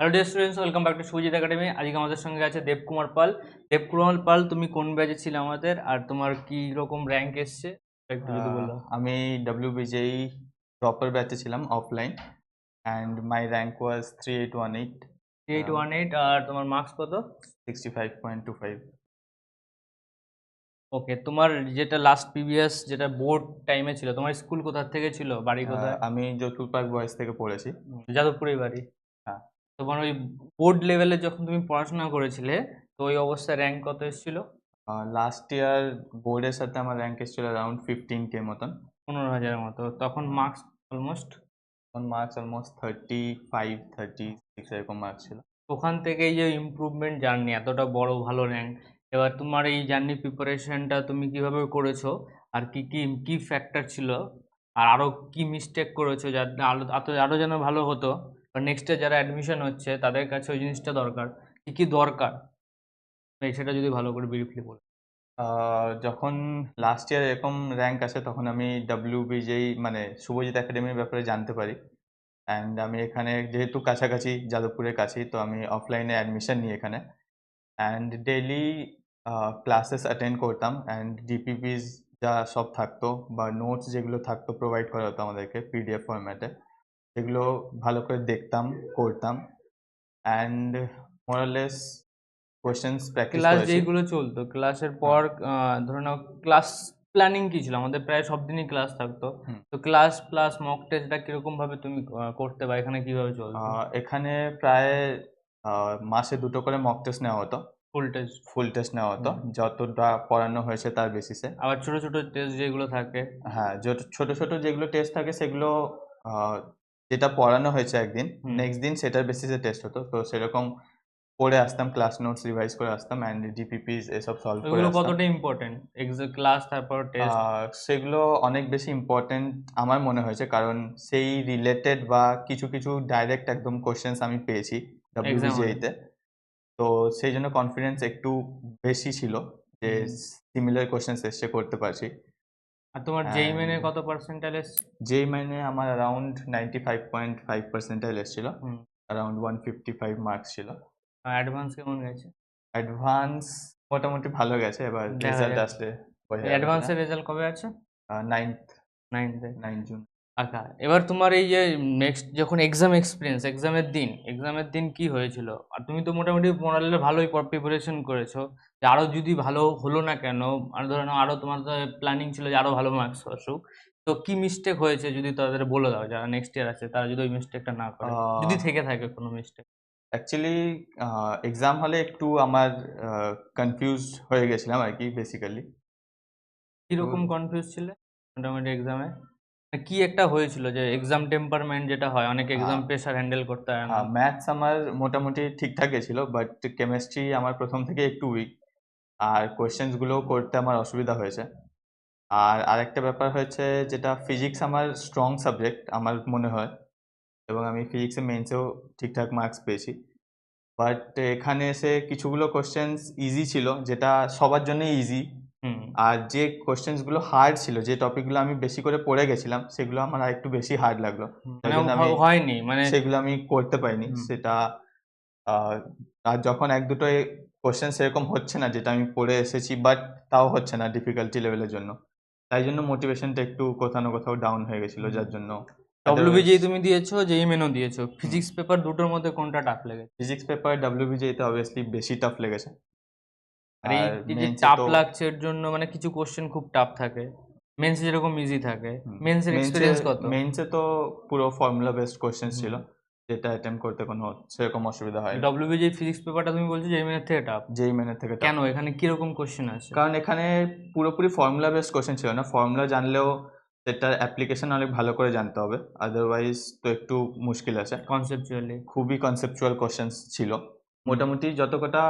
Hello dear students, welcome back to Sujit academy. আজকে আমাদের সঙ্গে আছে দেবকুমার পাল। দেবকুমার পাল, তুমি কোন ব্যাচে ছিলে আমাদের, আর তোমার কি রকম র্যাঙ্ক এসছে একটু যদি বলো। আমি WBJE প্রপার ব্যাচে ছিলাম অফলাইন অ্যান্ড মাই র্যাঙ্ক ওয়াজ 3818 3818, আর তোমার মার্কস কত? 65.25। ওকে, তোমার যেটা লাস্ট প্রিভিয়াস যেটা বোর্ড টাইমে ছিল, তোমার স্কুল কোথা থেকে ছিল, বাড়ি কোথায়? আমি যোধপুর পার্ক বয়েজ থেকে পড়েছি। যাদবপুরেই বাড়ি। হ্যাঁ, তোমার ওই বোর্ড লেভেলে যখন তুমি পড়াশোনা করেছিলে, তো ওই অবস্থায় র্যাঙ্ক কত এসেছিল? লাস্ট ইয়ার বোর্ডের সাথে আমার র্যাঙ্ক এসেছিল অ্যারাউন্ড 15K মতন। 15,000 মতো, তখন মার্কস অলমোস্ট। তখন মার্কস অলমোস্ট 35-36 এরকম মার্কস ছিল। ওখান থেকে এই যে ইমপ্রুভমেন্ট জার্নি, এতটা বড় ভালো র্যাঙ্ক, এবার তোমার এই জার্নি প্রিপারেশনটা তুমি কিভাবে করেছো, আর কি কি কি ফ্যাক্টর ছিল, আর আরো কি মিস্টেক করেছো যাতে আরো যেন ভালো হতো, বা নেক্সটে যারা অ্যাডমিশন হচ্ছে তাদের কাছে ওই জিনিসটা দরকার, কি কি দরকার, সেটা যদি ভালো করে ব্রিফলি বলো। যখন লাস্ট ইয়ার এরকম র্যাঙ্ক আসে তখন আমি WBJE মানে শুভজিৎ একাডেমির ব্যাপারে জানতে পারি। অ্যান্ড আমি এখানে যেহেতু কাছাকাছি, যাদবপুরের কাছেই, তো আমি অফলাইনে অ্যাডমিশন নিই এখানে। অ্যান্ড ডেইলি ক্লাসেস অ্যাটেন্ড করতাম অ্যান্ড ডিপিপিস যা সব থাকতো বা নোটস যেগুলো থাকতো প্রোভাইড করা হতো আমাদেরকে PDF ফরম্যাটে, সেগুলো ভালো করে দেখতাম, করতাম। অ্যান্ড মোরালেস কোয়েশ্চেন্স প্র্যাকটিস ক্লাস করেছি। যেইগুলো চলতো, ক্লাসের পর হ্যাঁ। ধরে নাও ক্লাস প্ল্যানিং কি ছিল, আমাদের প্রায় সব দিনই ক্লাস থাকতো। হুম। তো ক্লাস প্লাস মক টেস্টটা কিরকম ভাবে তুমি করতে, বা এখানে কিভাবে চলতো? এখানে প্রায় মাসে 2টো করে মক টেস্ট নেওয়া হতো। ফুল টেস্ট। ফুল টেস্ট নেওয়া হতো হুম। যতটা পড়ানো হয়েছে তার বেসিসে। আবার ছোট ছোট টেস্ট যেগুলো থাকে। হ্যাঁ, ছোট ছোট যেগুলো টেস্ট থাকে সেগুলো আহ, যেটা পড়ানো হয়েছে একদিন, হুম। নেক্সট দিন সেটার বেসিসে টেস্ট হতো। তো সেরকম পড়ে আসতাম, ক্লাস নোটস রিভাইজ করে আসতাম অ্যান্ড ডিপিপিস এসব সলভ করে ওইগুলো আসতাম। কতটা ইম্পর্টেন্ট, ক্লাস তারপর টেস্ট? সেগুলো অনেক বেশি ইম্পর্টেন্ট আমার মনে হয়েছে, কারণ সেই রিলেটেড বা কিছু কিছু ডাইরেক্ট একদম কোশ্চেন্স আমি পেয়েছি এক্সাম হলে। WBJE-তে। তো সেই জন্য কনফিডেন্স একটু বেশি ছিল যে হুম। সিমিলার কোশ্চেন্স এসে করতে পারছি। আর তোমার যেই মেনে অ্যান্ড কত পার্সেন্টাইল এসছে? যেই মাইনে আমার অ্যারাউন্ড 95.5 পার্সেন্টাইল এসেছিল, হুম। অ্যারাউন্ড 155 মার্কস ছিল। আর অ্যাডভান্স কেমন গেছে? অ্যাডভান্স মোটামুটি ভালো গেছে, এবার দেখা রেজাল্ট যাক। আসলে বোঝা যাবে সেটা। অ্যাডভান্সের রেজাল্ট কবে আছে? 9th 9th। 9 জুন। আচ্ছা, এবার তোমার এই যে নেক্সট যখন এক্সাম এক্সপিরিয়েন্স, এক্সামের দিন কি হয়েছিল? আর তুমি তো মোটামুটি মোরালে ভালোই প্রিপারেশন করেছো, যে আরো যদি ভালো হলো না কেন, আর ধরে নাও আরো তোমার প্ল্যানিং ছিল যে আরো ভালো মার্কস আসুক, তো কি মিস্টেক হয়েছে যদি তাদের বলে দাও, যারা নেক্সট ইয়ার আছে তারা যদি ওই মিস্টেকটা না করে, যদি থেকে থাকে কোনো মিস্টেক। অ্যাকচুয়ালি এক্সাম হলে একটু আমার কনফিউজড হয়ে গেছিলাম আর কি বেসিক্যালি। তো কিরকম কনফিউজ ছিলে মোটামুটি এক্সামে? কি একটা হয়েছিল যে এক্সাম টেম্পারমেন্ট যেটা হয়, অনেক এক্সাম হ্যাঁ, প্রেশার হ্যান্ডেল করতে হয় না? হ্যাঁ, ম্যাথস আমার মোটামুটি ঠিকঠাক গেছিল, বাট কেমিস্ট্রি আমার প্রথম থেকে একটু উইক, আর কোয়েশ্চেন্স গুলোও করতে আমার অসুবিধা হয়েছে। আর আরেকটা ব্যাপার হয়েছে, যেটা ফিজিক্স আমার স্ট্রং সাবজেক্ট আমার মনে হয়, এবং আমি ফিজিক্সে মেন্সেও ঠিকঠাক মার্কস পেয়েছি। বাট এখানে এসে কিছুগুলো কোয়েশ্চেন্স ইজি ছিল, যেটা সবার জন্যই ইজি। হুম। আর যে কোয়েশ্চেন্সগুলো হার্ড ছিল, যে টপিকগুলো আমি বেশি করে পড়ে গেছিলাম, সেগুলো আমার আরেকটু বেশি হার্ড লাগলো। তাই মানে জন্য আমি হয়নি মানে। সেগুলো আমি করতে পারিনি হুম। সেটা। আহ, আর যখন এক দুটো কোয়েশ্চেন সেরকম হচ্ছে না যেটা আমি পড়ে এসেছি, বাট তাও হচ্ছে না ডিফিকাল্টি লেভেলের জন্য, তাই জন্য মোটিভেশনটা একটু কোথাও না কোথাও ডাউন হয়ে গেছিল, যার জন্য আদারওয়াইজ। ডব্লিউবিজেই তুমি দিয়েছো, যেই মেনও দিয়েছো, হুম, ফিজিক্স পেপার দুটোর মধ্যে কোনটা টাফ লেগেছে? ফিজিক্স পেপার WBJE-তে অবভিয়াসলি বেশি টাফ লেগেছে। আর এই আর এই যে মেন্সে টাফ তো লাগছে এর জন্য মানে কিছু কোশ্চেন খুব টাফ থাকে, মেন্সে যেরকম ইজি থাকে। মেন্সের মেন্সে এক্সপিরিয়েন্স কত? মেন্সে তো পুরো ফর্মুলা বেসড কোশ্চেন হুম। ছিল, যেটা অ্যাটেম্প করতে কোনো সেরকম অসুবিধা হয়নি। ডব্লিউবিজেই ফিজিক্স পেপারটা তুমি বলছো যেই মেনের থেকে টাফ? যেই মেনের থেকে টাফ। কেন, এখানে কিরকম কোশ্চেন আছে? কারণ এখানে পুরোপুরি ফর্মুলা বেসড কোশ্চেন ছিল না, ফর্মুলা জানলেও সেটার অ্যাপ্লিকেশন অনেক ভালো করে জানতে হবে, আদারওয়াইজ তো একটু মুশকিল আছে। কনসেপচুয়ালি। খুবই কনসেপচুয়াল কোশ্চেন্স ছিল। হুম। মোটামুটি যত কটা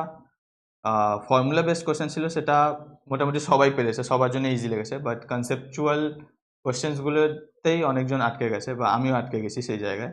ফর্মুলা বেসড কোশ্চেন ছিল সেটা মোটামুটি সবাই পেরেছে, সবার জন্য ইজি লেগেছে, বাট কনসেপচুয়াল কোশ্চেন্সগুলোতেই অনেকজন আটকে গেছে, বা আমিও আটকে গেছি সেই জায়গায়।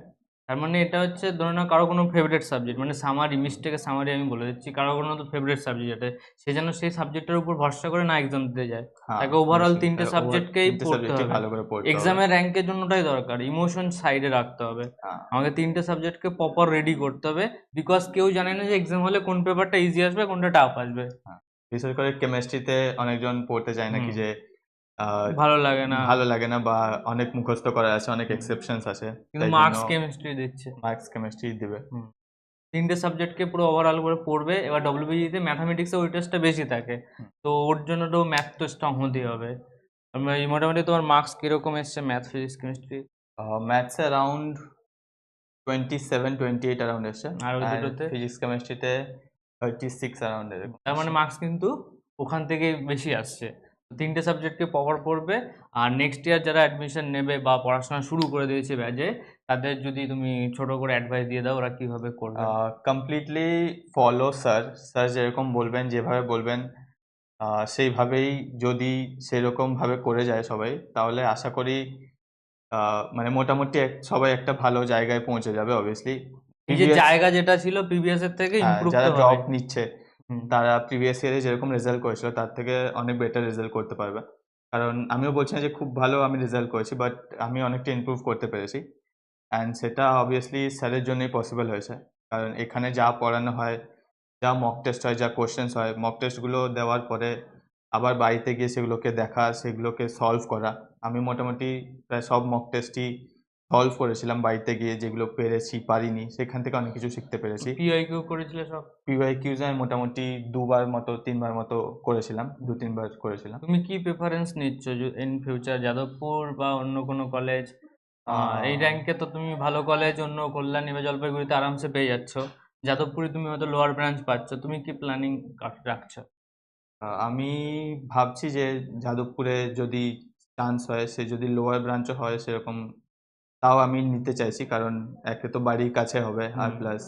তার মানে এটা হচ্ছে ধরে নাও কারো কোনো ফেভারিট সাবজেক্ট, মানে সামারি, মিস্টেকে সামারি আমি বলে দিচ্ছি, কারো কোনো তো ফেভারিট সাবজেক্ট যেটা, সে যেন সেই সাবজেক্টের উপর ভরসা করে না এক্সাম দিতে যায়। হ্যাঁ, তাকে ওভারঅল অবশ্যই। তিনটে সাবজেক্টকেই তিনটে পড়তে সাবজেক্টই হবে। ভালো করে পড়তে হবে। এক্সামের র্যাঙ্কের জন্য ওটাই দরকার, ইমোশন সাইডে রাখতে হবে। হ্যাঁ, আমাকে তিনটে সাবজেক্টকে প্রপার রেডি করতে হবে, বিকজ কেউ জানে না যে এক্সাম হলে কোন পেপারটা ইজি আসবে, কোনটা টাফ আসবে। হ্যাঁ। বিশেষ করে কেমিস্ট্রিতে অনেকজন পড়তে চায় না কি হুম, যে আহ, ভালো লাগে না, ভালো লাগে না বা অনেক মুখস্থ করা আছে, অনেক হুম, এক্সেপশনস আছে, কিন্তু তাই জন্য মার্কস কেমিস্ট্রি দিচ্ছে। মার্কস কেমিস্ট্রি দিবে। হুম, তিনটে সাবজেক্টকে পুরো ওভারঅল করে পড়বে। এবার ডব্লিউবিজিতে ম্যাথামেটিক্সে ওই টেস্টটা বেশি থাকে, তো ওর জন্য তো ম্যাথ তো স্ট্রং হতেই হবে। এই মোটামুটি তোমার মার্কস কিরকম এসছে ম্যাথ, ফিজিক্স, কেমিস্ট্রি? ম্যাথসে অ্যারাউন্ড 27-28 অ্যারাউন্ড এসছে, আর ওই আর দুটোতে? ফিজিক্স কেমিস্ট্রিতে 36 অ্যারাউন্ড এরকম তার মানে এসছে। মার্কস কিন্তু ওখান থেকে বেশি আসছে। তো তিনটে সাবজেক্টকে প্রপার পড়বে। আর নেক্সট ইয়ার যারা অ্যাডমিশন নেবে বা পড়াশোনা শুরু করে দিয়েছে ব্যাচে, তাদের যদি তুমি ছোট করে অ্যাডভাইস দিয়ে দাও ওরা কিভাবে করবে? কমপ্লিটলি ফলো স্যার, স্যার যেরকম বলবেন, যেভাবে বলবেন সেইভাবেই যদি সেরকমভাবে করে যায় সবাই, তাহলে আশা করি মানে মোটামুটি সবাই একটা ভালো জায়গায় পৌঁছে যাবে অবভিয়াসলি। নিজের প্রিভিয়াস জায়গা যেটা ছিল প্রিভিয়াস এর থেকে ইমপ্রুভ যারা তো ড্রপ হবেই। নিচ্ছে হুম। তারা প্রিভিয়াস ইয়ারে যেরকম রেজাল্ট করেছিল তার থেকে অনেক বেটার রেজাল্ট করতে পারবে। কারণ আমিও বলছি না যে খুব ভালো আমি রেজাল্ট করেছি, বাট আমি অনেকটা ইমপ্রুভ করতে পেরেছি। অ্যান্ড সেটা অবভিয়াসলি স্যারের জন্যই পসিবল হয়েছে। কারণ এখানে যা পড়ানো হয়, যা মক টেস্ট হয়, যা কোয়েশ্চেন্স হয়, মক টেস্টগুলো দেওয়ার পরে আবার বাড়িতে গিয়ে সেগুলোকে দেখা, সেগুলোকে সলভ করা। আমি মোটামুটি প্রায় সব মক টেস্টই সলভ করেছিলাম বাড়িতে গিয়ে, যেগুলো পেরেছি, পারিনি সেখান থেকে অনেক কিছু শিখতে পেরেছি। পিওয়াইকিউ করেছিলে সব? পিওয়াইকিউজ আমি মোটামুটি ২ বার মতো ৩ বার মতো করেছিলাম। ২-৩ বার করেছিলাম। তুমি কি প্রেফারেন্স নিচ্ছ ইন ফিউচার, যাদবপুর বা অন্য কোনো কলেজ? আ এই র্যাঙ্কে তো তুমি ভালো কলেজ অন্য কল্যাণী বা জলপাইগুড়িতে আরামসে পেয়ে যাচ্ছ, যাদবপুরে তুমি হয়তো লোয়ার ব্রাঞ্চ পাচ্ছ, তুমি কি প্ল্যানিং রাখছো? আমি ভাবছি যে যাদবপুরে যদি চান্স হয়, সে যদি লোয়ার ব্রাঞ্চও হয় সেরকম, তাও আমি নিতে চাইছি। কারণ একে তো বাড়ির কাছে হবে, আর হুম, প্লাস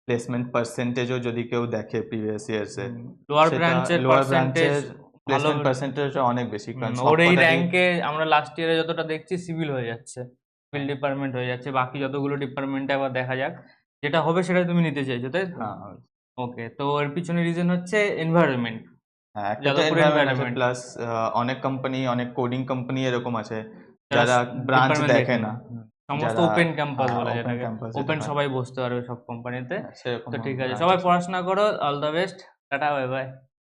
প্লেসমেন্ট পার্সেন্টেজও যদি কেউ দেখে প্রিভিয়াস ইয়ার্স এর, লোয়ার সেটা ব্রাঞ্চের লোয়ার পার্সেন্টেজ ব্রাঞ্চের ভালো। প্লেসমেন্ট পার্সেন্টেজও অনেক বেশি। কারণ ওর এই সবকটারই র্যাঙ্কে আমরা লাস্ট ইয়ারে যতটা দেখছি সিভিল হয়ে যাচ্ছে, সিভিল ডিপার্টমেন্ট হয়ে যাচ্ছে, বাকি যতগুলো ডিপার্টমেন্টে আবার দেখা যাক, যেটা হবে সেটাই তুমি নিতে চাইছো, তাই তো? হ্যাঁ, ওকে, তো এর পিছনে রিজন হচ্ছে এনভায়রনমেন্ট, হ্যাঁ, একটা তো যাদবপুর এনভায়রনমেন্ট আছে, এনভায়রনমেন্ট, প্লাস অনেক কোম্পানি, অনেক কোডিং কোম্পানি এরকম আছে যারা যারা ব্রাঞ্চ ডিপার্টমেন্ট দেখে দেখে না। না। সমস্ত যারা ওপেন ক্যাম্পাস হ্যাঁ, বলে ওপেন যেটাকে, ক্যাম্পাস যেটা ওপেন হয়, সবাই বসতে পারবে সব কোম্পানিতে। হ্যাঁ, সেরকম তো ঠিক আছে, ব্রাঞ্চ সবাই আছে। পড়াশোনা করো, all the best, tata, bye bye.